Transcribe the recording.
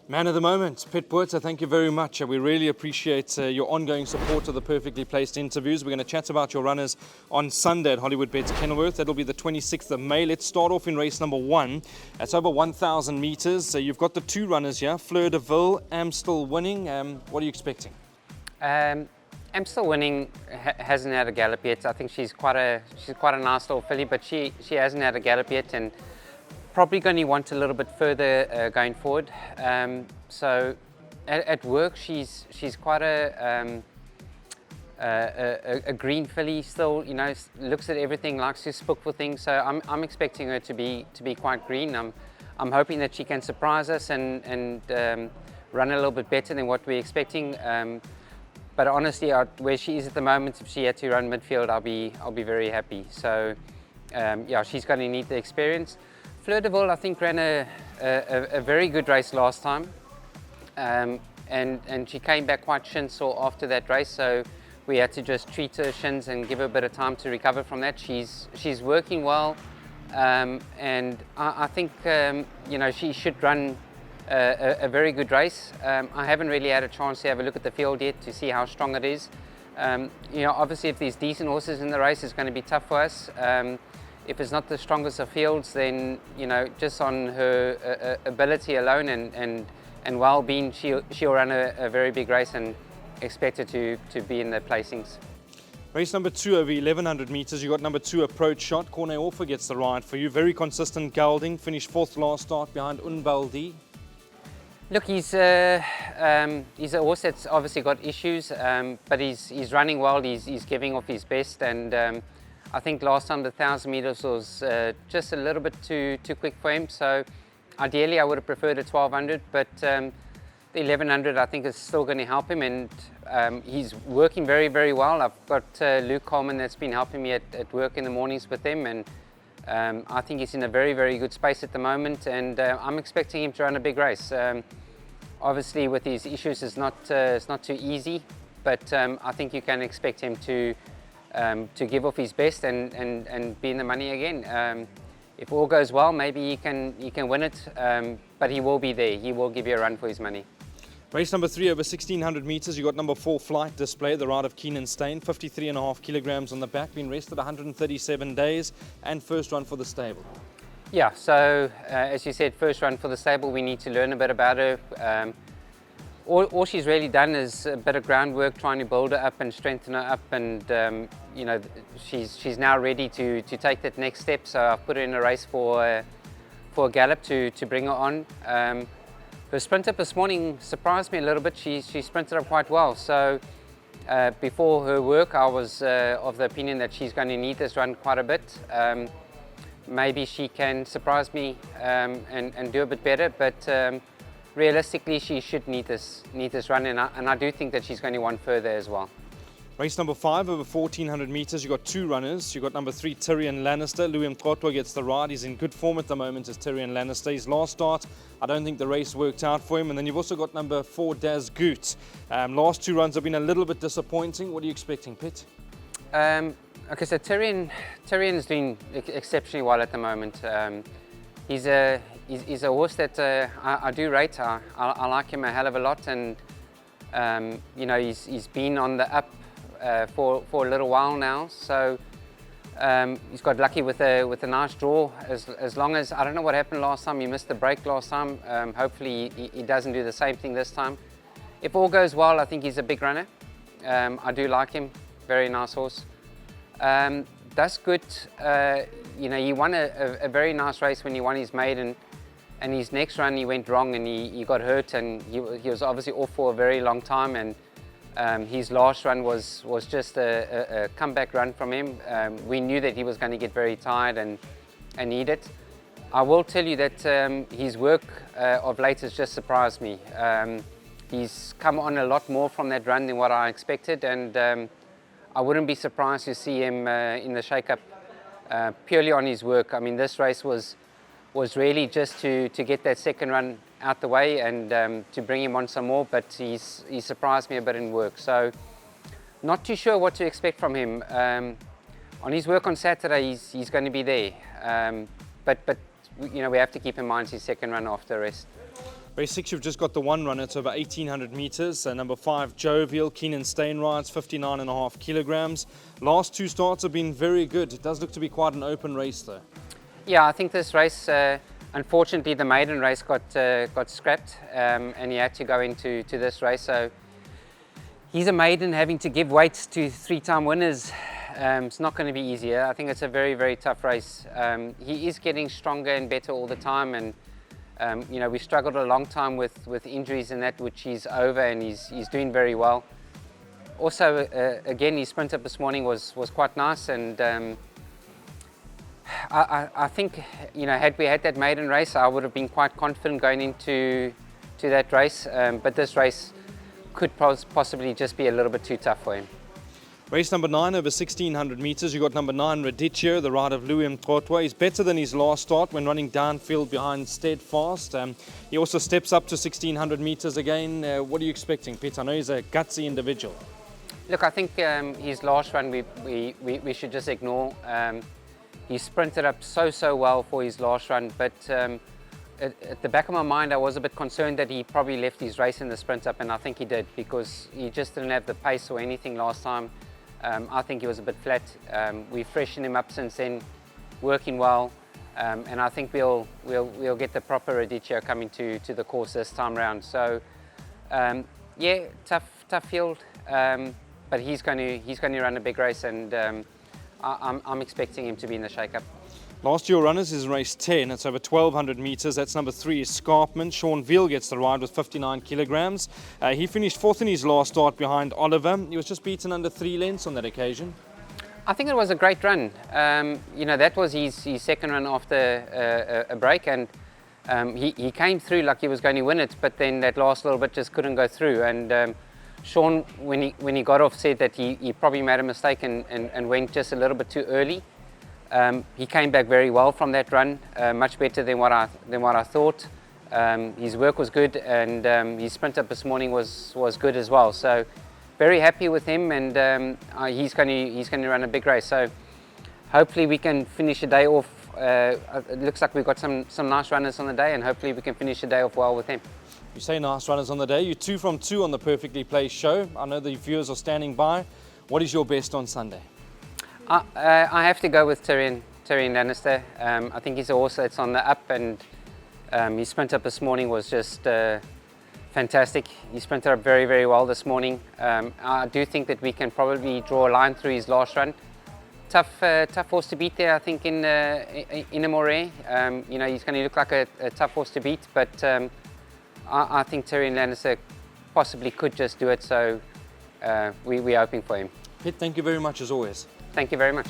Man of the moment, Piet Botha, thank you very much. We really appreciate your ongoing support of the Perfectly Placed interviews. We're going to chat about your runners on Sunday at Hollywoodbets Kenilworth. That'll be the 26th of May. Let's start off in race number 1. That's over 1,000 meters. So you've got the 2 runners here. Fleur de Ville, Amstel winning. What are you expecting? Amstel winning hasn't had a gallop yet. I think she's quite a nice little filly, but she hasn't had a gallop yet, and probably going to want a little bit further going forward. So at work, she's quite a green filly still. You know, looks at everything, likes to spook for things. So I'm expecting her to be quite green. I'm hoping that she can surprise us and run a little bit better than what we're expecting. But honestly, where she is at the moment, if she had to run midfield, I'll be very happy. So yeah, she's going to need the experience. Fleur de Ville, I think, ran a very good race last time, and she came back quite shin sore after that race, so we had to just treat her shins and give her a bit of time to recover from that. She's working well, and I think you know, she should run a very good race. I haven't really had a chance to have a look at the field yet to see how strong it is. You know, obviously, if there's decent horses in the race, it's going to be tough for us. If it's not the strongest of fields, then, you know, just on her ability alone and well-being, she'll run a very big race, and expect her to be in the placings. Race number 2 over 1,100 meters. You got number 2 Approach Shot. Corne Orfer gets the ride for you. Very consistent gelding. Finished 4th last start behind Unbaldi. Look, he's a horse that's obviously got issues, but he's running well. He's giving off his best, and I think last time the 1,000 meters was just a little bit too quick for him. So ideally, I would have preferred a 1,200, but the 1,100 I think is still going to help him, and he's working very, very well. I've got Luke Coleman that's been helping me at work in the mornings with him, and I think he's in a very, very good space at the moment, and I'm expecting him to run a big race. Obviously, with his issues, it's not too easy, but I think you can expect him to give off his best and be in the money again. If all goes well, maybe he can win it, but he will be there. He will give you a run for his money. Race number 3 over 1,600 meters. You got number 4 Flight Display, the ride of Keenan Stain, 53.5 kilograms on the back, been rested 137 days, and first run for the stable. Yeah, so as you said, first run for the stable. We need to learn a bit about her. All she's really done is a bit of groundwork, trying to build her up and strengthen her up, and you know, she's now ready to take that next step. So I've put her in a race for a gallop to bring her on. Her sprint up this morning surprised me a little bit. She sprinted up quite well. So before her work, I was of the opinion that she's going to need this run quite a bit. Maybe she can surprise me and do a bit better, but realistically, she should need this run, and I do think that she's going to want further as well. Race number 5 over 1,400 meters. You got 2 runners. You got number 3 Tyrion Lannister. Louis Mkotwa gets the ride. He's in good form at the moment as Tyrion Lannister. His last start, I don't think the race worked out for him. And then you've also got number 4 Daz Goot. Last 2 runs have been a little bit disappointing. What are you expecting, Piet? Okay, so Tyrion's doing exceptionally well at the moment. He's a horse that I do rate. I like him a hell of a lot, and you know, he's been on the up for a little while now. So he's got lucky with a nice draw. As long as, I don't know what happened last time. He missed the break last time. Hopefully he doesn't do the same thing this time. If all goes well, I think he's a big runner. I do like him. Very nice horse. That's good. You know, he won a very nice race when he won his maiden, and his next run he went wrong and he got hurt, and he was obviously off for a very long time, and his last run was just a comeback run from him. We knew that he was going to get very tired and need it. I will tell you that his work of late has just surprised me. He's come on a lot more from that run than what I expected, and I wouldn't be surprised to see him in the shake-up purely on his work. I mean, this race was really just to get that second run out the way and to bring him on some more, but he surprised me a bit in work. So not too sure what to expect from him. On his work on Saturday, he's going to be there. But you know, we have to keep in mind his second run after rest. Race 6, you've just got the one runner. It's over 1,800 metres. Number 5, Jovial, Keenan Steinrides, 59.5 kilograms. Last 2 starts have been very good. It does look to be quite an open race, though. Yeah, I think this race, unfortunately, the maiden race got scrapped, and he had to go into this race. So he's a maiden having to give weight to 3-time winners. It's not going to be easier. I think it's a very, very tough race. He is getting stronger and better all the time, and you know, we struggled a long time with injuries and that, which he's over, and he's doing very well. Also, again, his sprint up this morning was quite nice, and I think, you know, had we had that maiden race, I would have been quite confident going into that race. But this race could possibly just be a little bit too tough for him. Race number 9 over 1,600 metres. You got number 9, Radicchio, the ride of Louis Mthotwa. He's better than his last start when running downfield behind Steadfast. He also steps up to 1,600 metres again. What are you expecting, Piet? I know he's a gutsy individual. Look, I think his last run we should just ignore. He sprinted up so well for his last run, but at the back of my mind, I was a bit concerned that he probably left his race in the sprint up, and I think he did, because he just didn't have the pace or anything last time. I think he was a bit flat. We freshened him up since then, working well, and I think we'll get the proper Radicchio coming to the course this time round. So yeah, tough field, but he's going to run a big race, and I'm expecting him to be in the shake-up. Last year runners is race 10. It's over 1,200 metres. That's number 3 is Scarpman. Sean Veal gets the ride with 59 kilograms. He finished 4th in his last start behind Oliver. He was just beaten under 3 lengths on that occasion. I think it was a great run. You know, that was his second run after a break, and he came through like he was going to win it, but then that last little bit just couldn't go through. And Sean, when he got off, said that he probably made a mistake and went just a little bit too early. He came back very well from that run, much better than what I thought. His work was good, and his sprint up this morning was good as well. So very happy with him, and he's going to run a big race. So hopefully we can finish the day off. It looks like we've got some nice runners on the day, and hopefully we can finish the day off well with him. You say nice runners on the day. You're 2 from 2 on the Perfectly Placed show. I know the viewers are standing by. What is your best on Sunday? I have to go with Tyrion Lannister. I think he's a horse that's on the up, and his sprint up this morning was just fantastic. He sprinted up very, very well this morning. I do think that we can probably draw a line through his last run. Tough horse to beat there, I think, in Inamore. You know, he's going to look like a tough horse to beat, but I think Tyrion Lannister possibly could just do it, so we're hoping for him. Piet, thank you very much as always. Thank you very much.